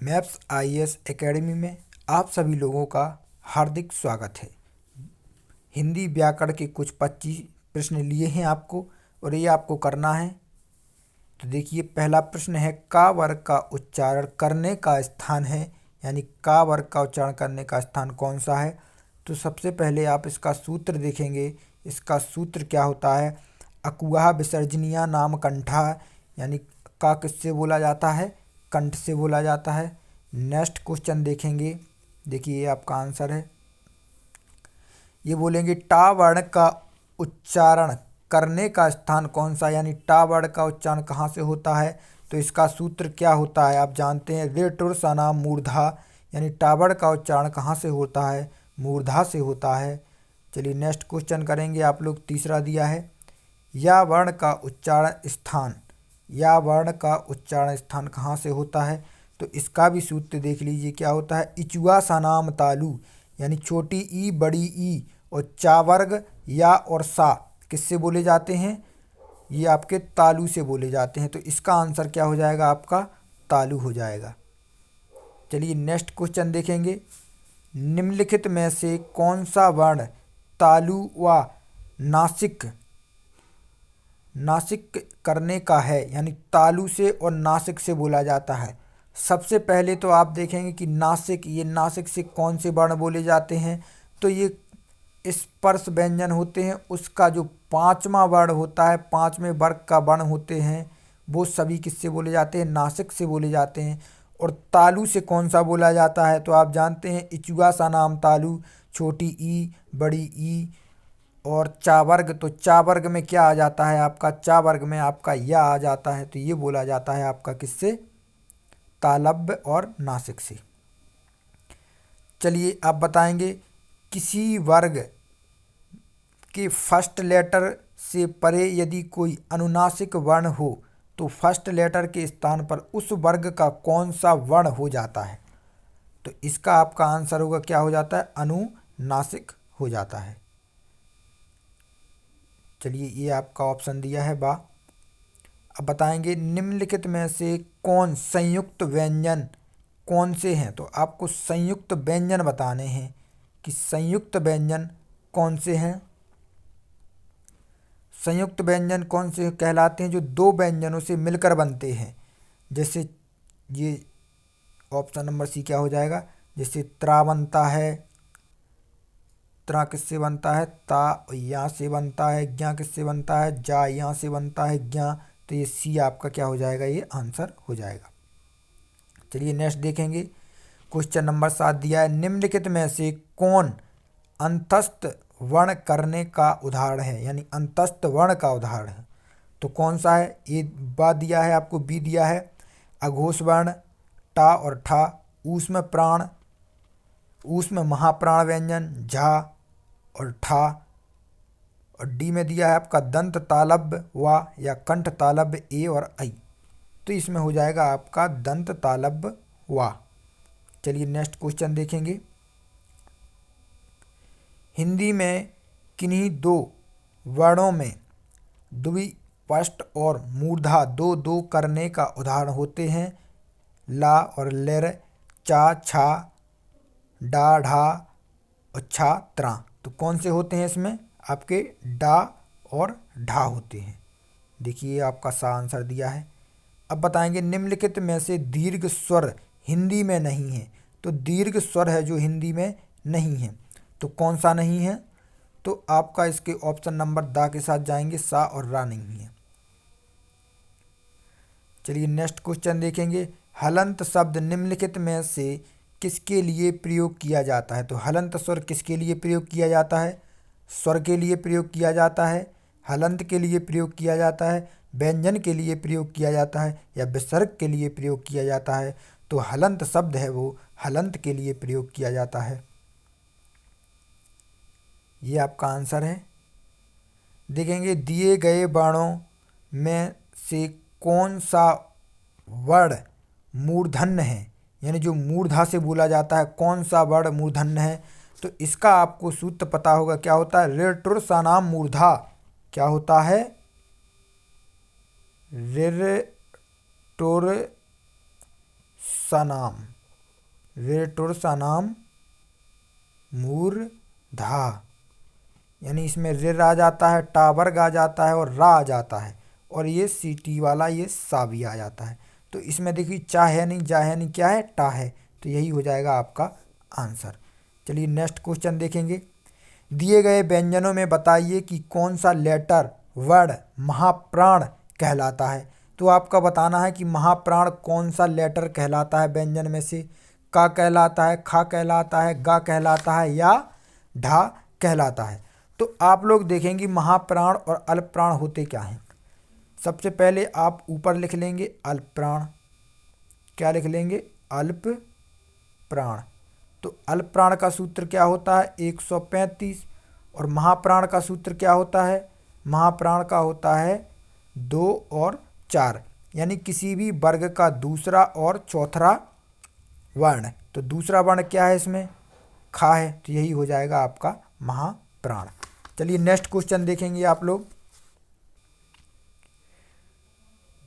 Maps IAS academy में आप सभी लोगों का हार्दिक स्वागत है। हिंदी व्याकरण के कुछ 25 प्रश्न लिए हैं आपको और ये आपको करना है। तो देखिए, पहला प्रश्न है का वर्ग का उच्चारण करने का स्थान है, यानी का वर्ग का उच्चारण करने का स्थान कौन सा है। तो सबसे पहले आप इसका सूत्र देखेंगे। इसका सूत्र क्या होता है? अकुहा विसर्जनीय नाम कंठा, यानी का किससे बोला जाता है? कंठ से बोला जाता है। नेक्स्ट क्वेश्चन देखेंगे। देखिए, ये आपका आंसर है। ये बोलेंगे टा वर्ण का उच्चारण करने का स्थान कौन सा, यानी टा वर्ण का उच्चारण कहाँ से होता है। तो इसका सूत्र क्या होता है? आप जानते हैं, रेटुर सनाम मूर्धा, यानी टा वर्ण का उच्चारण कहाँ से होता है? मूर्धा से होता है। चलिए नेक्स्ट क्वेश्चन करेंगे। आप लोग तीसरा दिया है, या वर्ण का उच्चारण स्थान, या वर्ण का उच्चारण स्थान कहाँ से होता है। तो इसका भी सूत्र देख लीजिए क्या होता है। इचुआ सनाम तालु, यानी छोटी ई बड़ी ई और चा वर्ग या और सा किससे बोले जाते हैं? ये आपके तालु से बोले जाते हैं। तो इसका आंसर क्या हो जाएगा? आपका तालु हो जाएगा। चलिए नेक्स्ट क्वेश्चन देखेंगे। निम्नलिखित में से कौन सा वर्ण तालु व नासिक नासिक करने का है, यानी तालु से और नासिक से बोला जाता है। सबसे पहले तो आप देखेंगे कि नासिक, ये नासिक से कौन से वर्ण बोले जाते हैं। तो ये स्पर्श व्यंजन होते हैं, उसका जो पांचवा वर्ण होता है, पांचवें वर्ग का वर्ण होते हैं, वो सभी किससे बोले जाते हैं? नासिक से बोले जाते हैं। और तालु से कौन सा बोला जाता है? तो आप जानते हैं, इचुआ सा नाम तालु, छोटी ई बड़ी ई और चा वर्ग। तो चा वर्ग में क्या आ जाता है आपका? चा वर्ग में आपका या आ जाता है। तो ये बोला जाता है आपका किससे? तालव्य और नासिक से। चलिए आप बताएंगे, किसी वर्ग के फर्स्ट लेटर से परे यदि कोई अनुनासिक वर्ण हो तो फर्स्ट लेटर के स्थान पर उस वर्ग का कौन सा वर्ण हो जाता है। तो इसका आपका आंसर होगा, क्या हो जाता है? अनुनासिक हो जाता है। चलिए, ये आपका ऑप्शन दिया है बा। अब बताएंगे, निम्नलिखित में से कौन संयुक्त व्यंजन कौन से हैं। तो आपको संयुक्त व्यंजन बताने हैं कि संयुक्त व्यंजन कौन से हैं। संयुक्त व्यंजन कौन से कहलाते हैं? जो दो व्यंजनों से मिलकर बनते हैं। जैसे ये ऑप्शन नंबर सी क्या हो जाएगा? जैसे त्रा बनता है, त्रा किससे बनता है? ता यहाँ से बनता है। ज्ञा किससे बनता है? जा यहाँ से बनता है ज्ञा। तो ये सी आपका क्या हो जाएगा? ये आंसर हो जाएगा। चलिए नेक्स्ट देखेंगे। क्वेश्चन नंबर 7 दिया है, निम्नलिखित में से कौन अंतस्थ वर्ण करने का उदाहरण है, यानी अंतस्थ वर्ण का उदाहरण है। तो कौन सा है? ए बा दिया है आपको, बी दिया है अघोष वर्ण, टा और ठा, ऊस में प्राण, ऊस में महाप्राण व्यंजन झा और ठा, और डी में दिया है आपका दंत तालव्य वा या कंठ तालव्य ए और आई। तो इसमें हो जाएगा आपका दंत तालव्य वा। चलिए नेक्स्ट क्वेश्चन देखेंगे। हिंदी में किन्हीं दो वर्णों में द्विपष्ट और मूर्धा दो दो करने का उदाहरण होते हैं? ला और लेर, चा छा, डा ढा और छा त्रा। तो कौन से होते हैं इसमें? आपके डा और ढा होते हैं। देखिए आपका सा आंसर दिया है। अब बताएंगे, निम्नलिखित में से दीर्घ स्वर हिंदी में नहीं है। तो दीर्घ स्वर है जो हिंदी में नहीं है, तो कौन सा नहीं है? तो आपका इसके ऑप्शन नंबर दा के साथ जाएंगे, सा और रा नहीं है। चलिए नेक्स्ट क्वेश्चन देखेंगे। हलंत शब्द निम्नलिखित में से किसके लिए प्रयोग किया जाता है। तो हलंत स्वर किसके लिए प्रयोग किया जाता है? स्वर के लिए प्रयोग किया जाता है, हलंत के लिए प्रयोग किया जाता है, व्यंजन के लिए प्रयोग किया जाता है, या विसर्ग के लिए प्रयोग किया जाता है। तो हलंत शब्द है वो हलंत के लिए प्रयोग किया जाता है। ये आपका आंसर है। देखेंगे, दिए गए वर्णों में से कौन सा वर्ण मूर्धन्य है, यानी जो मूर्धा से बोला जाता है, कौन सा वर्ण मूर्धन्य है। तो इसका आपको सूत्र पता होगा, क्या होता है? रेटुर सनाम मूर्धा। क्या होता है? रेटुर सनाम, विरटुर सनाम मूर्धा, यानी इसमें रिर आ जाता है, टा वर्ग आ जाता है और रा आ जाता है, और ये सीटी वाला ये सा भी आ जाता है। तो इसमें देखिए चा है नहीं, जा है नहीं, क्या है, टा है। तो यही हो जाएगा आपका आंसर। चलिए नेक्स्ट क्वेश्चन देखेंगे। दिए गए व्यंजनों में बताइए कि कौन सा लेटर वर्ड महाप्राण कहलाता है। तो आपका बताना है कि महाप्राण कौन सा लेटर कहलाता है व्यंजन में से। का कहलाता है, खा कहलाता है, गा कहलाता है या ढा कहलाता है। तो आप लोग देखेंगे महाप्राण और अल्प प्राण होते क्या हैं। सबसे पहले आप ऊपर लिख लेंगे अल्प प्राण। क्या लिख लेंगे, अल्प प्राण। तो अल्प प्राण का सूत्र क्या होता है, 135। और महाप्राण का सूत्र क्या होता है, महाप्राण का होता है 2 और 4, यानी किसी भी वर्ग का दूसरा और चौथा वर्ण। तो दूसरा वर्ण क्या है इसमें, खा है, तो यही हो जाएगा आपका महाप्राण। चलिए नेक्स्ट क्वेश्चन देखेंगे आप लोग।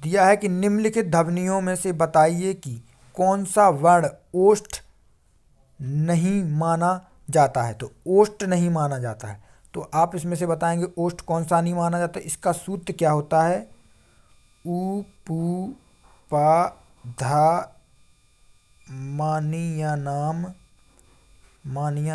दिया है कि निम्नलिखित ध्वनियों में से बताइए कि कौन सा वर्ण ओष्ठ नहीं माना जाता है। तो ओष्ठ नहीं माना जाता है, तो आप इसमें से बताएंगे ओष्ठ कौन सा नहीं माना जाता। इसका सूत्र क्या होता है, उ पू पा धा मानिया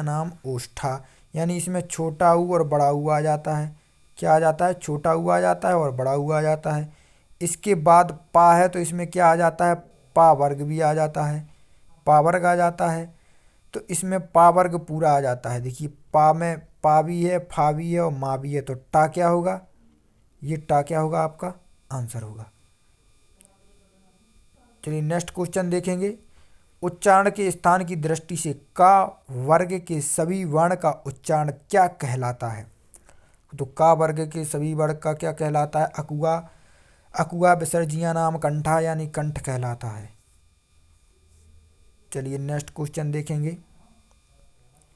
नाम ओष्ठा, यानी इसमें छोटा ऊ और बड़ा ऊ आ जाता है। क्या आ जाता है, छोटा ऊ आ जाता है और बड़ा ऊ आ जाता है। इसके बाद पा है, तो इसमें क्या आ जाता है, पा वर्ग भी आ जाता है, पा वर्ग आ जाता है। तो इसमें पा वर्ग पूरा आ जाता है। देखिए पा में पा भी है, फा भी है और माँ भी है, तो टा क्या होगा, ये टा क्या होगा, आपका आंसर होगा। चलिए नेक्स्ट क्वेश्चन देखेंगे। उच्चारण के स्थान की दृष्टि से का वर्ग के सभी वर्ण का उच्चारण क्या कहलाता है। तो का वर्ग के सभी वर्ण का क्या कहलाता है, अकुआ, अकुआ विसर्जिया नाम कंठा, यानी कंठ कहलाता है। चलिए नेक्स्ट क्वेश्चन देखेंगे।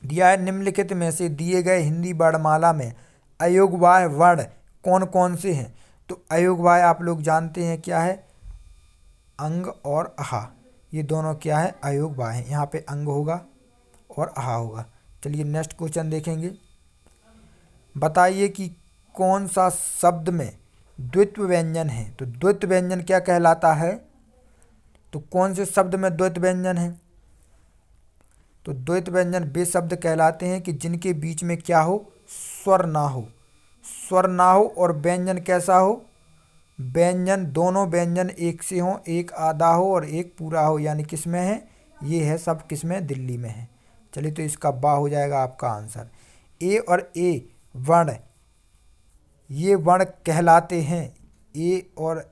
दिया है निम्नलिखित में से दिए गए हिंदी वर्णमाला में अयोगवाय वर्ण कौन कौन से हैं। तो अयोगवाय आप लोग जानते हैं क्या है, अंग और अहा, ये दोनों क्या है, अयोगवाय हैं। यहाँ पे अंग होगा और अहा होगा। चलिए नेक्स्ट क्वेश्चन देखेंगे। बताइए कि कौन सा शब्द में द्वित्व व्यंजन है। तो द्वित्व व्यंजन क्या कहलाता है, तो कौन से शब्द में द्वैत व्यंजन है। तो द्वैत व्यंजन वे शब्द कहलाते हैं कि जिनके बीच में क्या हो, स्वर ना हो, स्वर ना हो और व्यंजन कैसा हो, व्यंजन दोनों व्यंजन एक से हो, एक आधा हो और एक पूरा हो, यानी किस में है, ये है सब किस में, दिल्ली में है। चलिए तो इसका बा हो जाएगा आपका आंसर। ए और ए वर्ण, ये वर्ण कहलाते हैं, ए और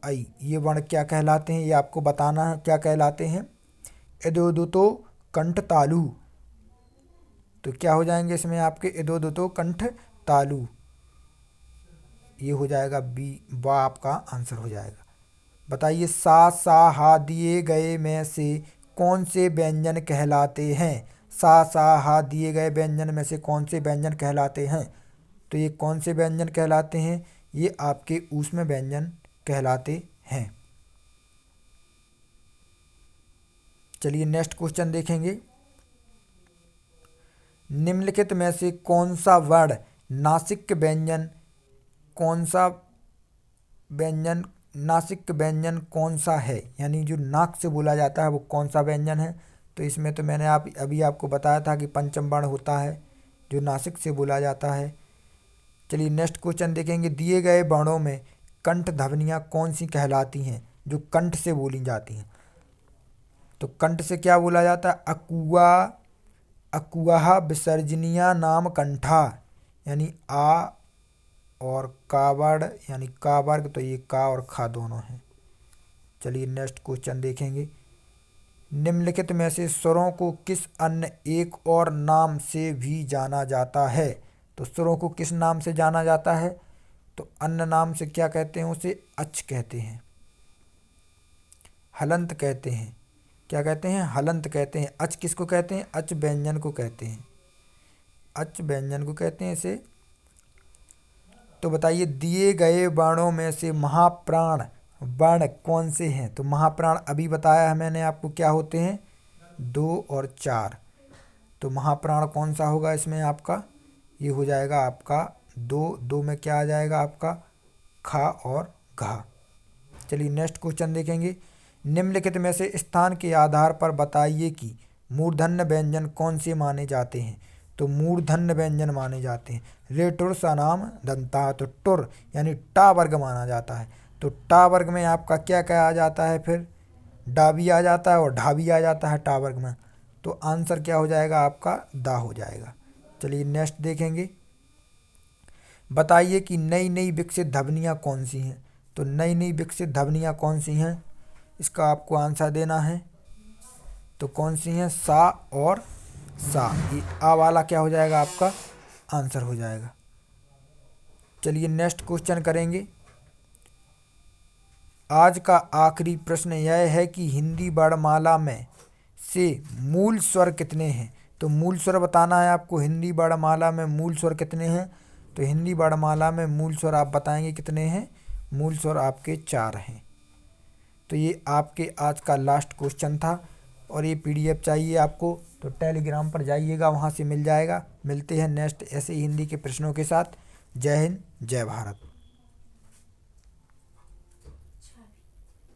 आई, ये वर्ण क्या कहलाते हैं, ये आपको बताना है क्या कहलाते हैं। एदोदुतो कंठ तालु, तो क्या हो जाएंगे इसमें आपके, एदोदुतो कंठ तालु, ये हो जाएगा बी, बा आपका आंसर हो जाएगा। बताइए सा हा दिए गए में से कौन से व्यंजन कहलाते हैं। सा हा दिए गए व्यंजन में से कौन से व्यंजन कहलाते हैं। तो ये कौन से व्यंजन कहलाते हैं, ये आपके ऊष्म व्यंजन कहलाते हैं। चलिए नेक्स्ट क्वेश्चन देखेंगे। निम्नलिखित में से कौन सा वर्ण नासिक व्यंजन, कौन सा व्यंजन, नासिक व्यंजन कौन सा है, यानी जो नाक से बोला जाता है वो कौन सा व्यंजन है। तो इसमें तो मैंने अभी आपको बताया था कि पंचम वर्ण होता है जो नासिक से बोला जाता है। चलिए नेक्स्ट क्वेश्चन देखेंगे। दिए गए वर्णों में कंठ ध्वनियाँ कौन सी कहलाती हैं, जो कंठ से बोली जाती हैं। तो कंठ से क्या बोला जाता है, अकुआ, अकुआ विसर्जनिया नाम कंठा, यानी आ और का वर्ण यानी का वर्ग, तो ये का और खा दोनों हैं। चलिए नेक्स्ट क्वेश्चन देखेंगे। निम्नलिखित में से स्वरों को किस अन्य एक और नाम से भी जाना जाता है। तो स्वरों को किस नाम से जाना जाता है, तो अन्य नाम से क्या कहते हैं, उसे अच कहते हैं, हलंत कहते हैं। क्या कहते हैं, हलंत कहते हैं। अच किसको कहते हैं, अच व्यंजन को कहते हैं, अच व्यंजन को कहते हैं इसे। तो बताइए दिए गए वर्णों में से महाप्राण वर्ण कौन से हैं? तो महाप्राण अभी बताया है मैंने आपको क्या होते हैं, 2 और 4। तो महाप्राण कौन सा होगा इसमें आपका? ये हो जाएगा आपका 2, 2 में क्या आ जाएगा आपका? खा और घा। चलिए नेक्स्ट क्वेश्चन देखेंगे। निम्नलिखित में से स्थान के आधार पर बताइए कि मूर्धन्य व्यंजन कौन से माने जाते हैं? तो मूर्धन्य व्यंजन माने जाते हैं रे टुर सा नाम दंता। तो टुर यानी टा वर्ग माना जाता है। तो टा वर्ग में आपका क्या क्या आ जाता है? फिर डा भी आ जाता है और ढा भी आ जाता है टा वर्ग में। तो आंसर क्या हो जाएगा आपका? दा हो जाएगा। चलिए नेक्स्ट देखेंगे। बताइए कि नई नई विकसित ध्वनियाँ कौन सी हैं? तो नई नई विकसित ध्वनियाँ कौन सी हैं, इसका आपको आंसर देना है। तो कौन सी हैं? सा और सा। ये आ वाला क्या हो जाएगा आपका? आंसर हो जाएगा। चलिए नेक्स्ट क्वेश्चन करेंगे। आज का आखिरी प्रश्न यह है कि हिंदी वर्णमाला में से मूल स्वर कितने हैं? तो मूल स्वर बताना है आपको। हिंदी वर्णमाला में मूल स्वर कितने हैं? तो हिंदी वर्णमाला में मूल स्वर आप बताएंगे कितने हैं? मूल स्वर आपके 4 हैं। तो ये आपके आज का लास्ट क्वेश्चन था। और ये पीडीएफ चाहिए आपको तो टेलीग्राम पर जाइएगा, वहाँ से मिल जाएगा। मिलते हैं नेक्स्ट ऐसे ही हिंदी के प्रश्नों के साथ। जय हिंद, जय भारत।